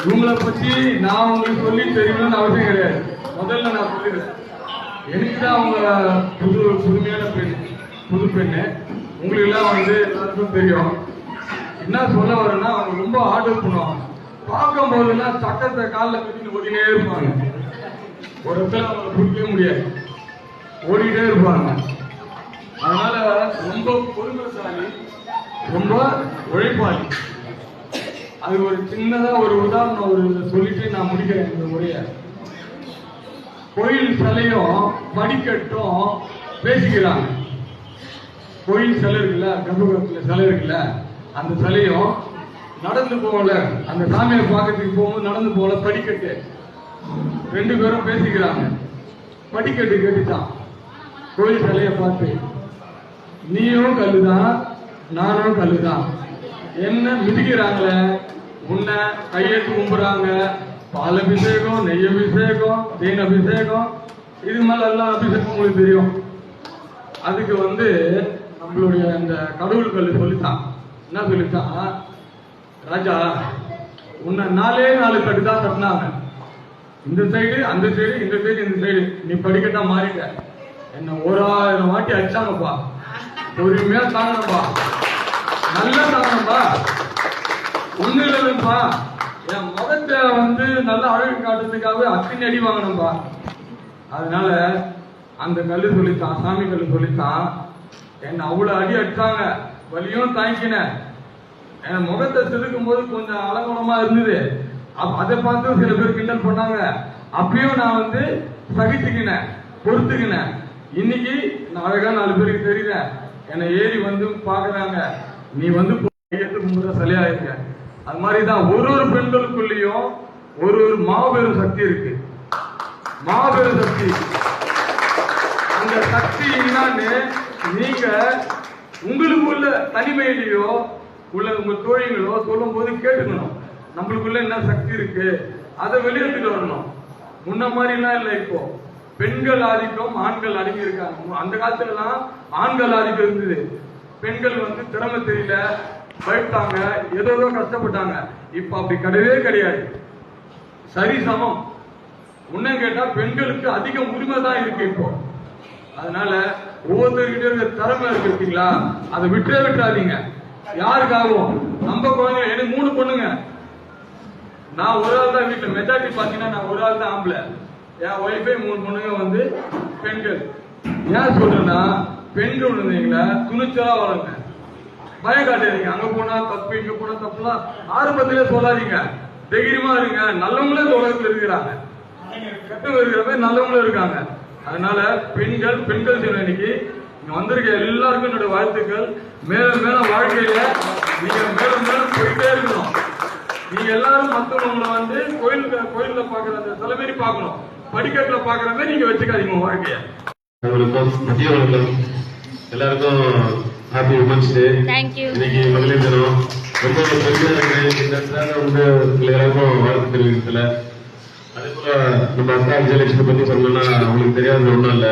இவங்களை பத்தி நான் உங்களுக்கு சொல்லி தெரியணும்னு அவசியம் கிடையாது. முதல்ல நான் சொல்லிடுறேன். எனக்கு தான் அவங்க புதுமையான பெண், புது பெண்ணு. உங்களுக்கு எல்லாம் எல்லாருக்கும் தெரியும். என்ன சொல்ல வரேன்னா, அவங்க ரொம்ப ஆர்டர் பண்ணுவாங்க. பார்க்கும் போதெல்லாம் சட்டத்தை காலில் கட்டிட்டு ஓடினே இருப்பாங்க. ஒரு இடத்துல அவங்களை பிடிக்கவே முடியாது, ஓடிட்டே இருப்பாங்க. அதனால ரொம்ப பொறுமைசாலி, ரொம்ப உழைப்பாளி. அது ஒரு சின்னதா ஒரு உதாரணம் சொல்லிட்டு நான் முடிக்கிறேன் இந்த முறைய. கோயில் சிலையும் படிக்கட்டும் பேசிக்கிறாங்க. கோயில் சிலை இருக்குல்ல, கர்ப்பகிரகத்துல சிலை இருக்குல்ல, அந்த சிலையும் நடந்து போகல, அந்த சாமியை பார்க்கறதுக்கு போகும்போது நடந்து போகல, படிக்கட்டு ரெண்டு பேரும் பேசிக்கிறாங்க. படிக்கட்டு கேட்டுட்டான் கோயில் சிலையை பார்த்து, நீயும் கல்லுதான் நானும் கல்லுதான், என்ன மிதிக்கிறாங்களே, உன்னை கையெழுத்து கும்புறாங்க, பால் அபிஷேகம், நெய் அபிஷேகம், தேன் அபிஷேகம், இது மேல எல்லாம் அபிஷேகம் உங்களுக்கு தெரியும். அதுக்கு நம்மளுடைய அந்த கடவுள்கள் சொல்லித்தான். என்ன சொல்லித்தான், ராஜா உன்னை 4 கட்டு தான் கட்டினாங்க, இந்த சைடு அந்த சைடு, இந்த சைடு இந்த சைடு, நீ படிக்கட்டா மாறிட்ட. என்ன 1000 வாட்டி அடிச்சாங்கப்பா, பொறுமையா தாங்கப்பா, நல்லா தாங்கப்பா, ஒண்ணு இல்லப்பா, என் முகத்தை நல்லா அழகு காட்டுறதுக்காக அத்தனை அடி வாங்கணும்பா. அதனால அந்த கல்லு சொல்லித்தான், சாமி கல்லு சொல்லித்தான், என்ன அவ்வளவு அடி அடிச்சாங்க, வலியும் தாங்கினேன். என் முகத்தை செதுக்கும் போது கொஞ்சம் அலங்கோலமா இருந்தது, அதை பார்த்து சில பேர் கிண்டல் பண்ணாங்க. அப்பயும் நான் சகிச்சுக்கினேன், பொறுத்துக்கினேன். இன்னைக்கு நான் அழகா 4 பேருக்கு தெரியல, என்னை ஏறி பாக்குறாங்க, நீ கையெழுத்து கும்பிட சிலையா இருக்க. அது மாதிரிதான் ஒரு பெண்களுக்குள்ளேயும் ஒரு மாபெரும் சக்தி இருக்கு, மாபெரும் சக்தி. அந்த சக்தி என்னன்னு நீங்க உங்களுக்கு உள்ள தனிமையிலேயோ உங்க தோழிகளோ சொல்லும் போது கேட்டுக்கணும். நம்மளுக்குள்ள என்ன சக்தி இருக்கு அதை வெளியேற்றிட்டு வரணும். முன்ன மாதிரிலாம் இல்லை. இப்போ பெண்கள் ஆதிக்கம், ஆண்கள் அடங்கி இருக்காங்க. அந்த காலத்துல எல்லாம் ஆண்கள் ஆதிக்கம் இருந்தது. பெண்கள் திறமை தெரியல, பயப்பட்டாங்க, ஏதோ கஷ்டப்பட்டாங்க. இப்ப அப்படி கிடையவே கிடையாது, சரி சமம். உன்ன கேட்டா பெண்களுக்கு அதிக உரிமை தான் இருக்கு இப்போ. அதனால ஒவ்வொருத்தர்கிட்ட இருக்க திறமை இருக்குங்களா, அதை விட்டுறாதீங்க. யாருக்காகவும் நம்ம குழந்தைங்க, எனக்கு 3 பொண்ணுங்க, நான் ஒரு ஆள் தான் வீட்டுல, மெஜாரிட்டி பாத்தீங்கன்னா நான் ஒரு ஆள் தான் ஆம்பளை. என் ஒய்ஃபே 3 பொண்ணுங்க பெண்கள். ஏன் சொல்றேன்னா, பெண்கள் குழந்தைங்கள துணிச்சலா வளருங்க, பயம் காட்டாதீங்க. அங்க போனா தப்பு, இங்க போனா தப்புலாம் ஆரம்பத்திலே சொல்லாதீங்க. தைரியமா இருங்க. நல்லவங்களே உலகத்துல இருக்கிறாங்க, கெட்டவங்க இருக்கிற மாதிரி நல்லவங்களும் இருக்காங்க. அதனால பெண்கள் தினம் இன்னைக்கு இங்க வந்திருக்க எல்லாருக்கும் என்னோட வாழ்த்துக்கள். மேலும் மேலும் வாழ்க்கையில நீங்க மேலும் மேலும் போயிட்டே இருக்கணும். நீங்க எல்லாரும் மற்றவங்களை கோயில்ல பாக்குற அந்த தலைமையை பார்க்கணும், படிக்கட்டுல பாக்குற மாதிரி நீங்க வச்சுக்காதீங்க வாழ்க்கைய. எல்லாருக்கும் ஹாப்பி உமன்ஸ் டே. இன்னைக்கு மகளிர் தினம். ரொம்ப பெருமையா இருக்கு இந்த இடத்துல எல்லாருக்கும் வாழ்த்து தெரிவிக்கிறதுல. அதே போல நம்ம அக்கா விஜயலட்சுமி பத்தி சொல்லணும்னா அவங்களுக்கு தெரியாத ஒண்ணும் இல்ல.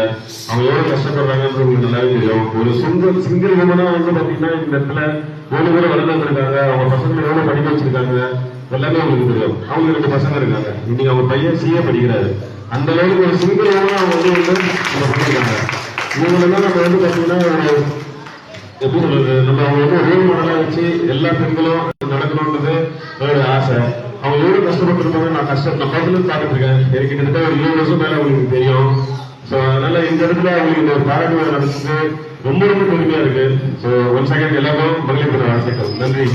அவங்க எவ்வளவு கஷ்டப்படுறாங்கன்னு உங்களுக்கு நல்லாவே தெரியும். ஒரு சிங்கிள் உமனா பாத்தீங்கன்னா இந்த இடத்துல 7 பேர் வளர்ந்து வந்திருக்காங்க. அவங்க பசங்களை எவ்வளவு படிக்க வச்சிருக்காங்க எல்லாமே அவங்களுக்கு தெரியும். அவங்க 2 பசங்க இருக்காங்க. இன்னைக்கு அவங்க பையன் CA படிக்கிறாரு. அந்த அளவுக்கு ஒரு சிங்கிள் உமனா அவங்க பண்ணிருக்காங்க. இவங்களெல்லாம் நம்ம பாத்தீங்கன்னா எப்படி சொல்றது, நம்ம அவங்க ரோல் மாடலா வச்சு எல்லா பெண்களும் நடக்கணும்ன்றது ஒரு ஆசை. அவங்க எவ்வளவு கஷ்டப்பட்டிருப்பாங்க, நான் பக்கத்துல பார்த்துட்டு இருக்கேன். எனக்கு கிட்டத்தட்ட ஒரு 7 வருஷம் மேல அவங்களுக்கு தெரியும். ஸோ அதனால இந்த இடத்துல அவங்களுக்கு இந்த ஒரு பாராட்டு நடத்துறது ரொம்ப ரொம்ப பெருமையா இருக்கு. ஸோ ஒன் செகண்ட் எல்லாரும் மகளிர் தின வாழ்த்துக்கள். நன்றி.